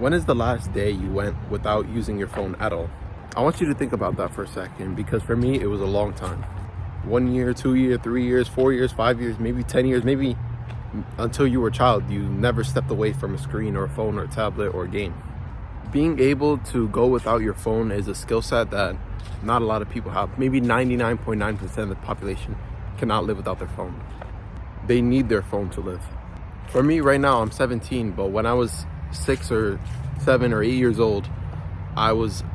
When is the last day you went without using your phone at all? I want you to think about that for a second, because for me, it was a long time. 1 year, 2 years, 3 years, 4 years, 5 years, maybe 10 years, maybe until you were a child, you never stepped away from a screen or a phone or a tablet or a game. Being able to go without your phone is a skill set that not a lot of people have. Maybe 99.9% of the population cannot live without their phone. They need their phone to live. For me right now, I'm 17, but when I was 6 or 7 or 8 years old, I was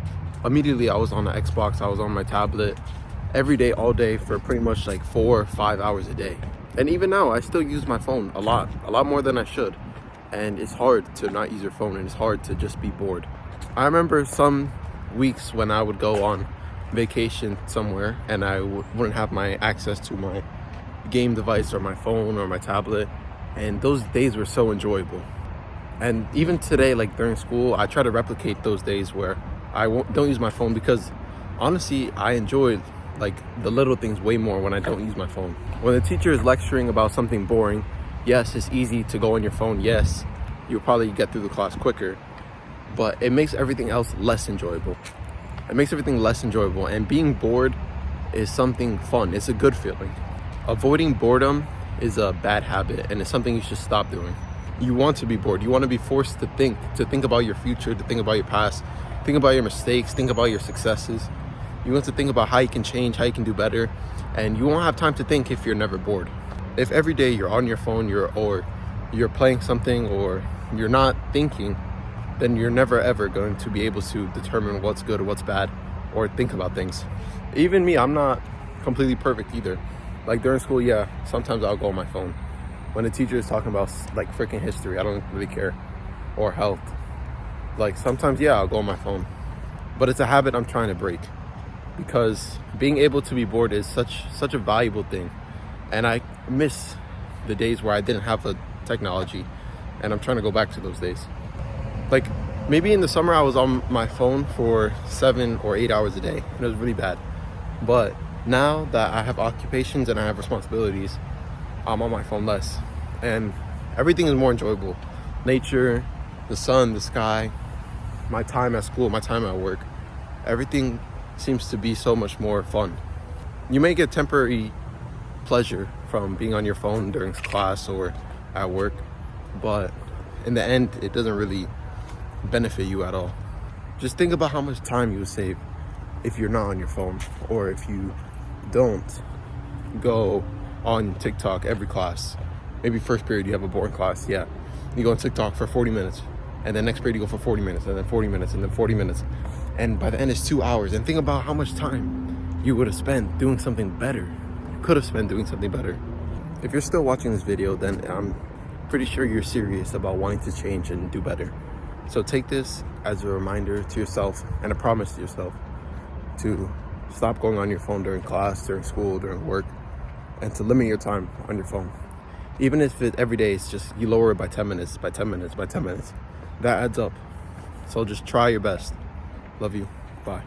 on the Xbox, I was on my tablet every day, all day, for pretty much like 4 or 5 hours a day. And even now, I still use my phone a lot more than I should. And it's hard to not use your phone, and it's hard to just be bored. I remember some weeks when I would go on vacation somewhere and I wouldn't have my access to my game device or my phone or my tablet, and those days were so enjoyable. And even today, like during school, I try to replicate those days where I don't use my phone, because honestly, I enjoy like the little things way more when I don't use my phone. When the teacher is lecturing about something boring, yes, it's easy to go on your phone. Yes, you'll probably get through the class quicker, but it makes everything else less enjoyable. And being bored is something fun. It's a good feeling. Avoiding boredom is a bad habit, and it's something you should stop doing. You want to be bored. You want to be forced to think about your future, to think about your past, think about your mistakes, think about your successes. You want to think about how you can change, how you can do better, and you won't have time to think if you're never bored. If every day you're on your phone, you're playing something, or you're not thinking, then you're never ever going to be able to determine what's good or what's bad, or think about things. Even me, I'm not completely perfect either. Like during school, yeah, sometimes I'll go on my phone. When the teacher is talking about like freaking history, I don't really care, or health. Like sometimes, yeah, I'll go on my phone. But it's a habit I'm trying to break, because being able to be bored is such a valuable thing. And I miss the days where I didn't have the technology, and I'm trying to go back to those days. Like maybe in the summer I was on my phone for 7 or 8 hours a day, and it was really bad. But now that I have occupations and I have responsibilities, I'm on my phone less, and everything is more enjoyable. Nature, the sun, the sky, my time at school, my time at work, everything seems to be so much more fun. You may get temporary pleasure from being on your phone during class or at work, but in the end, it doesn't really benefit you at all. Just think about how much time you would save if you're not on your phone, or if you don't go on TikTok every class. Maybe first period you have a boring class, yeah, you go on TikTok for 40 minutes, and then next period you go for 40 minutes, and then 40 minutes, and then 40 minutes, and by the end it's 2 hours. And think about how much time you would have spent doing something better. You could have spent doing something better. If you're still watching this video, then I'm pretty sure you're serious about wanting to change and do better. So take this as a reminder to yourself, and a promise to yourself, to stop going on your phone during class, during school, during work, and to limit your time on your phone. Even if every day it's just you lower it by 10 minutes, by 10 minutes, by 10 minutes, that adds up. So just try your best. Love you. Bye.